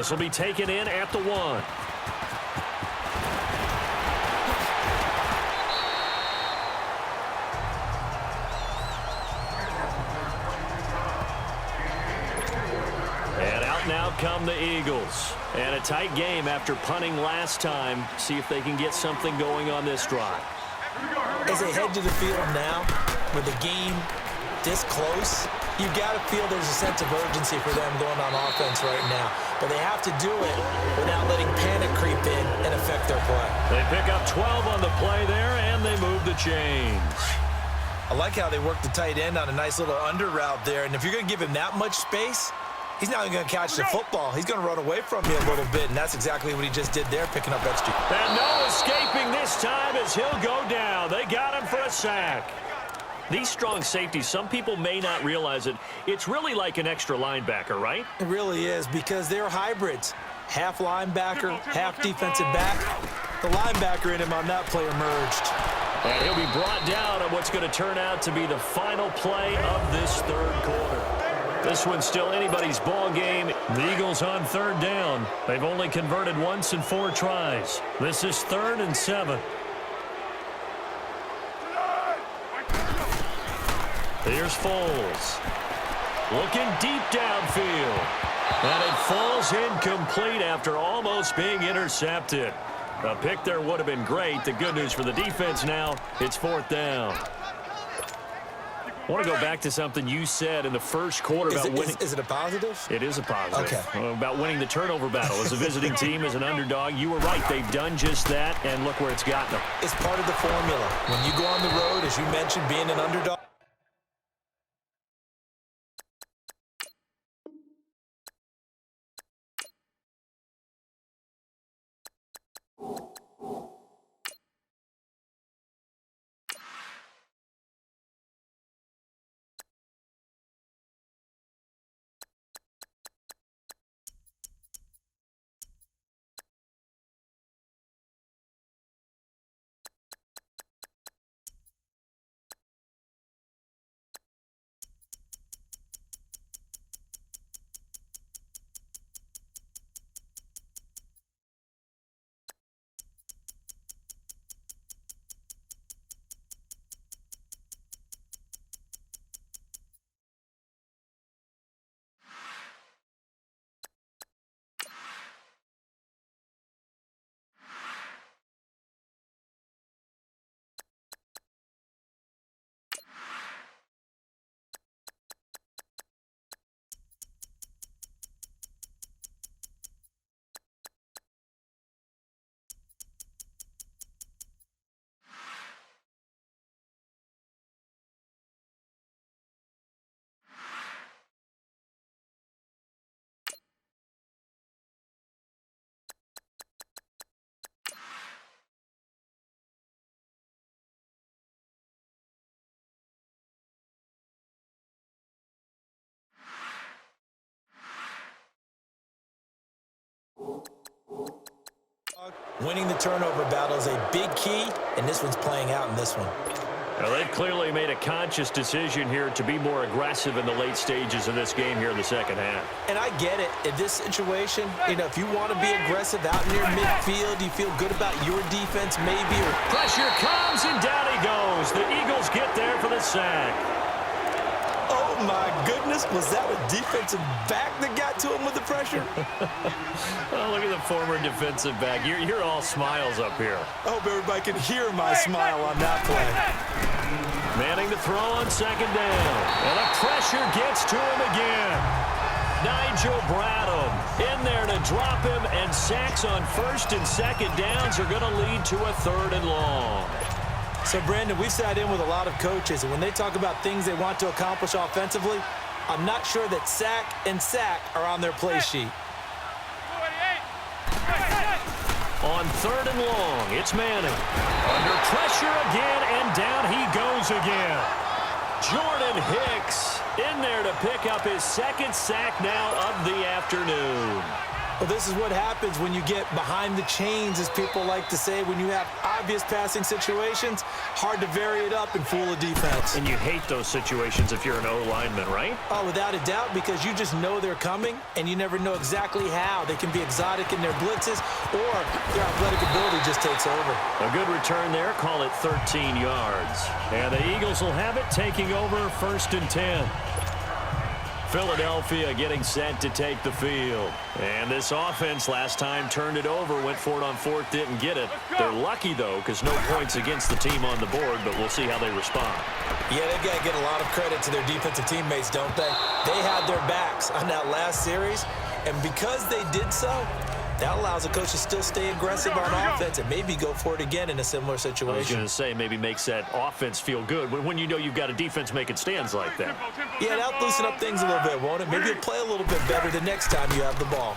This will be taken in at the 1. And out now come the Eagles. And a tight game after punting last time. See if they can get something going on this drive. As they head to the field now, with the game this close, you've got to feel there's a sense of urgency for them going on offense right now. But they have to do it without letting panic creep in and affect their play. They pick up 12 on the play there, and they move the chains. I like how they work the tight end on a nice little under route there. And if you're going to give him that much space, he's not going to catch the football. He's going to run away from you a little bit, and that's exactly what he just did there, picking up extra. And no escaping this time as he'll go down. They got him for a sack. These strong safeties, some people may not realize it. It's really like an extra linebacker, right? It really is, because they're hybrids. Half linebacker, half defensive back. The linebacker in him on that play emerged. And he'll be brought down on what's going to turn out to be the final play of this third quarter. This one's still anybody's ball game. The Eagles on third down. They've only converted once in 4 tries. This is 3rd and 7. Here's Foles. Looking deep downfield. And it falls incomplete after almost being intercepted. A pick there would have been great. The good news for the defense now, it's 4th down. I want to go back to something you said in the first quarter about winning. Is it a positive? It is a positive. Okay. About winning the turnover battle. As a visiting team, as an underdog, you were right. They've done just that, and look where it's gotten them. It's part of the formula. When you go on the road, as you mentioned, being an underdog. Winning the turnover battle is a big key, and this one's playing out in this one. Well, they've clearly made a conscious decision here to be more aggressive in the late stages of this game here in the second half. And I get it. In this situation, if you want to be aggressive out near midfield, you feel good about your defense maybe. Or pressure comes, and down he goes. The Eagles get there for the sack. Oh, my goodness. Was that a defensive back that got to him with the pressure? Oh, look at the former defensive back. You're all smiles up here. I hope everybody can hear my smile on that play. Manning the throw on second down. And the pressure gets to him again. Nigel Bradham in there to drop him, and sacks on 1st and 2nd downs are going to lead to a 3rd and long. So, Brandon, we sat in with a lot of coaches, and when they talk about things they want to accomplish offensively, I'm not sure that sack and sack are on their play sheet. On 3rd and long, it's Manning. Under pressure again, and down he goes again. Jordan Hicks in there to pick up his 2nd sack now of the afternoon. Well, this is what happens when you get behind the chains, as people like to say. When you have obvious passing situations, hard to vary it up and fool a defense. And you hate those situations if you're an O-lineman, right? Oh, without a doubt, because you just know they're coming, and you never know exactly how. They can be exotic in their blitzes, or their athletic ability just takes over. A good return there, call it 13 yards. And the Eagles will have it, taking over 1st and 10. Philadelphia getting set to take the field. And this offense last time turned it over, went for it on 4th, didn't get it. They're lucky, though, because no points against the team on the board, but we'll see how they respond. Yeah, they've got to get a lot of credit to their defensive teammates, don't they? They had their backs on that last series, and because they did so, that allows a coach to still stay aggressive on offense and maybe go for it again in a similar situation. I was going to say, maybe makes that offense feel good when you know you've got a defense making stands like that. Yeah, that'll loosen up things a little bit, won't it? Maybe you'll play a little bit better the next time you have the ball.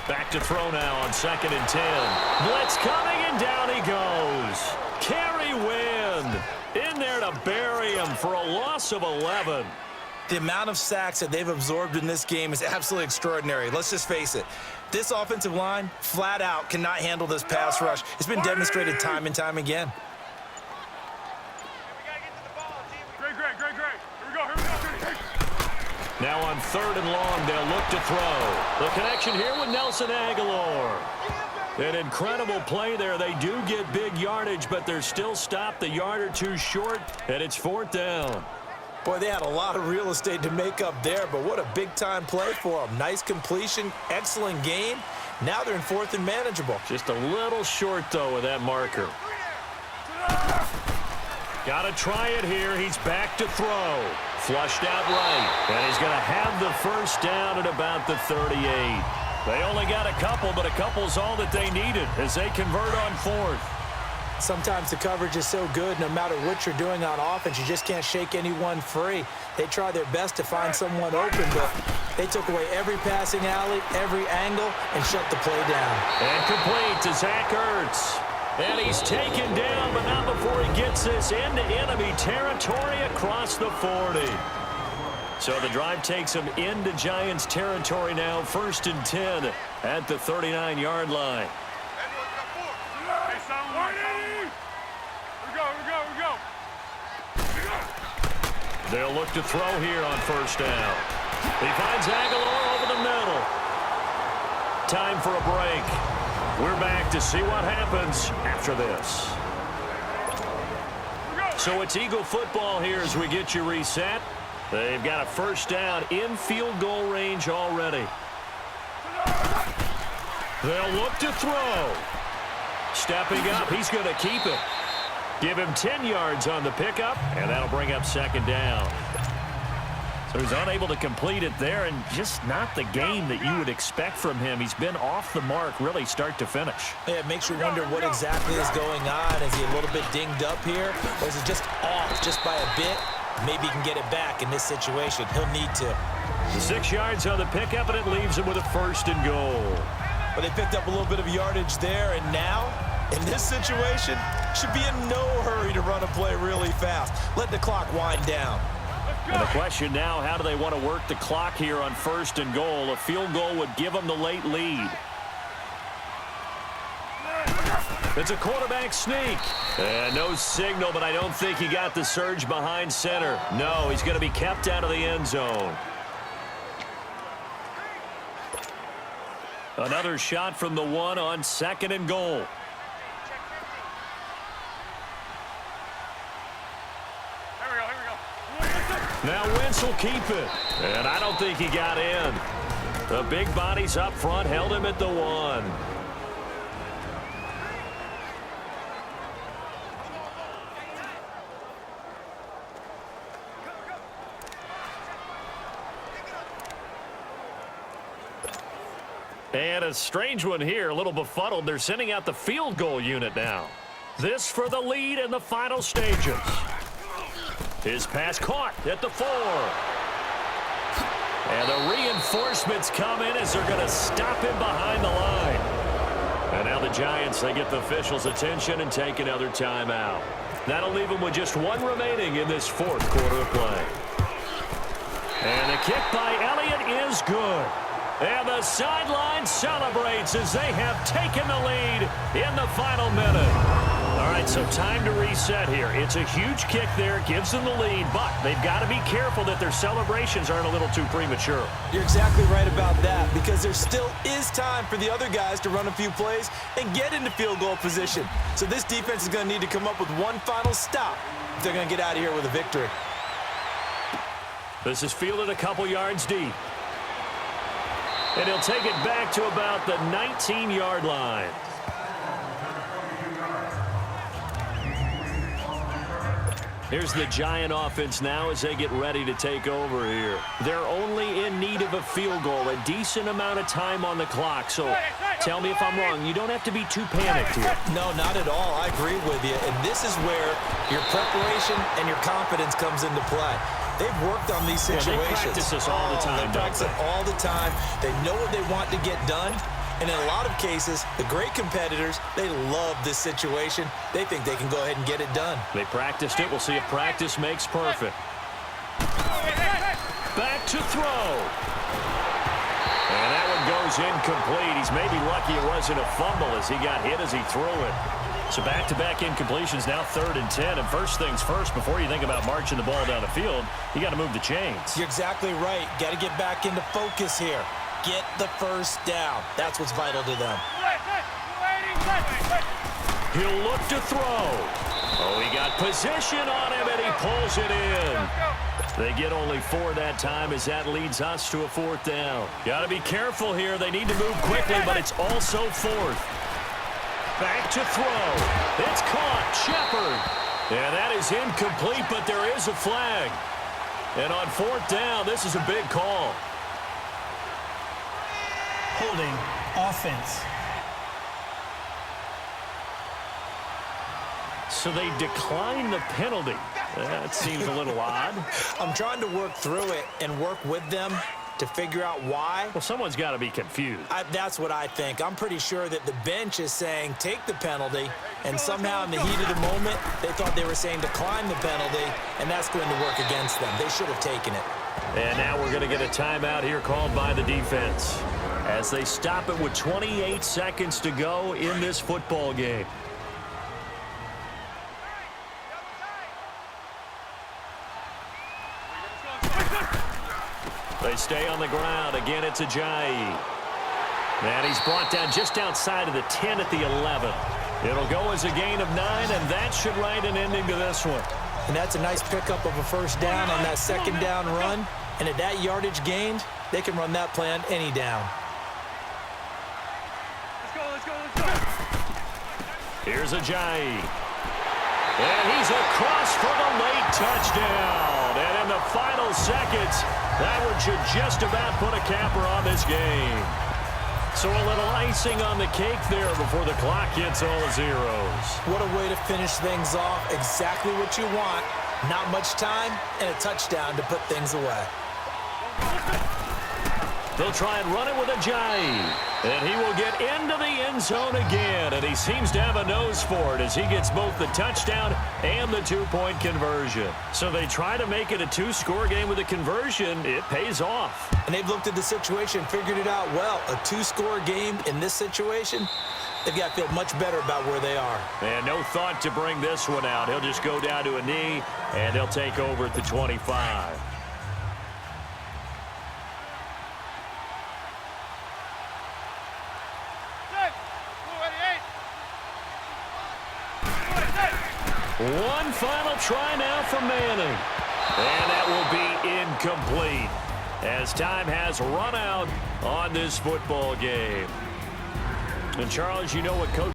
Back to throw now on 2nd and 10. Blitz coming, and down he goes. Kerry Wynn in there to bury him for a loss of 11. The amount of sacks that they've absorbed in this game is absolutely extraordinary. Let's just face it. This offensive line, flat out, cannot handle this pass rush. It's been demonstrated time and time again. Great. Here we go. Now on 3rd and long, they'll look to throw. The connection here with Nelson Aguilar. An incredible play there. They do get big yardage, but they're still stopped a yard or two short, and it's 4th down. Boy, they had a lot of real estate to make up there, but what a big-time play for them. Nice completion, excellent game. Now they're in 4th and manageable. Just a little short, though, with that marker. Got to try it here. He's back to throw. Flushed out right, and he's going to have the 1st down at about the 38. They only got a couple, but a couple's all that they needed as they convert on 4th. Sometimes the coverage is so good, no matter what you're doing on offense, you just can't shake anyone free. They try their best to find someone open, but they took away every passing alley, every angle, and shut the play down. And complete to Zach Ertz. And he's taken down, but not before he gets this into enemy territory across the 40. So the drive takes him into Giants territory now, 1st and 10 at the 39-yard line. They'll look to throw here on 1st down. He finds Aguilar over the middle. Time for a break. We're back to see what happens after this. So it's Eagle football here as we get you reset. They've got a 1st down in field goal range already. They'll look to throw. Stepping up, he's going to keep it. Give him 10 yards on the pickup, and that'll bring up 2nd down. So he's unable to complete it there, and just not the game that you would expect from him. He's been off the mark, really, start to finish. Yeah, it makes you wonder what exactly is going on. Is he a little bit dinged up here, or is it just off just by a bit? Maybe he can get it back in this situation. He'll need to. The 6 yards on the pickup, and it leaves him with a 1st and goal. But they picked up a little bit of yardage there, and now, in this situation, should be in no hurry to run a play really fast. Let the clock wind down. And the question now, how do they want to work the clock here on 1st and goal? A field goal would give them the late lead. It's a quarterback sneak. And no signal, but I don't think he got the surge behind center. No, he's going to be kept out of the end zone. Another shot from the 1 on 2nd and goal. Now Wentz will keep it. And I don't think he got in. The big bodies up front held him at the 1. And a strange one here, a little befuddled. They're sending out the field goal unit now. This for the lead in the final stages. His pass caught at the 4. And the reinforcements come in as they're going to stop him behind the line. And now the Giants, they get the officials' attention and take another timeout. That'll leave them with just 1 remaining in this 4th quarter of play. And the kick by Elliott is good. And the sideline celebrates as they have taken the lead in the final minute. All right, so time to reset here. It's a huge kick there, gives them the lead, but they've got to be careful that their celebrations aren't a little too premature. You're exactly right about that, because there still is time for the other guys to run a few plays and get into field goal position. So this defense is going to need to come up with one final stop if they're going to get out of here with a victory. This is fielded a couple yards deep. And he'll take it back to about the 19-yard line. Here's the Giant offense now as they get ready to take over here. They're only in need of a field goal, a decent amount of time on the clock. So tell me if I'm wrong. You don't have to be too panicked here. No, not at all. I agree with you. And this is where your preparation and your confidence comes into play. They've worked on these situations. Yeah, they practice this all the time. They practice it all the time. They know what they want to get done. And in a lot of cases, the great competitors, they love this situation. They think they can go ahead and get it done. They practiced it. We'll see if practice makes perfect. Back to throw. And that one goes incomplete. He's maybe lucky it wasn't a fumble as he got hit as he threw it. So back-to-back incompletions, now 3rd and 10. And first things first, before you think about marching the ball down the field, you got to move the chains. You're exactly right. Got to get back into focus here. Get the first down. That's what's vital to them. He'll look to throw. Oh, he got position on him, and he pulls it in. They get only 4 that time as that leads us to a 4th down. Got to be careful here. They need to move quickly, but it's also 4th. Back to throw. It's caught. Shepard. And that is incomplete, but there is a flag. And on 4th down, this is a big call. Holding offense. So they decline the penalty. That seems a little odd. I'm trying to work through it and work with them to figure out why. Well, someone's got to be confused. That's what I think. I'm pretty sure that the bench is saying take the penalty, and somehow in the heat of the moment, they thought they were saying decline the penalty, and that's going to work against them. They should have taken it. And now we're going to get a timeout here called by the defense as they stop it with 28 seconds to go in this football game. They stay on the ground. Again, it's Ajayi. And he's brought down just outside of the 10 at the 11. It'll go as a gain of 9, and that should write an ending to this one. And that's a nice pickup of a first down on that second down run. And at that yardage gained, they can run that play on any down. Let's go. Here's Ajayi. And he's across for the late touchdown. And in the final seconds, that one should just about put a capper on this game. So a little icing on the cake there before the clock hits all zeros. What a way to finish things off. Exactly what you want. Not much time and a touchdown to put things away. They'll try and run it with Ajayi. And he will get into the end zone again. And he seems to have a nose for it as he gets both the touchdown and the 2-point conversion. So they try to make it a 2-score game with a conversion. It pays off. And they've looked at the situation, figured it out well. A 2-score game in this situation, they've got to feel much better about where they are. And no thought to bring this one out. He'll just go down to a knee, and they'll take over at the 25. One final try now from Manning. And that will be incomplete as time has run out on this football game. And Charles, you know what Coach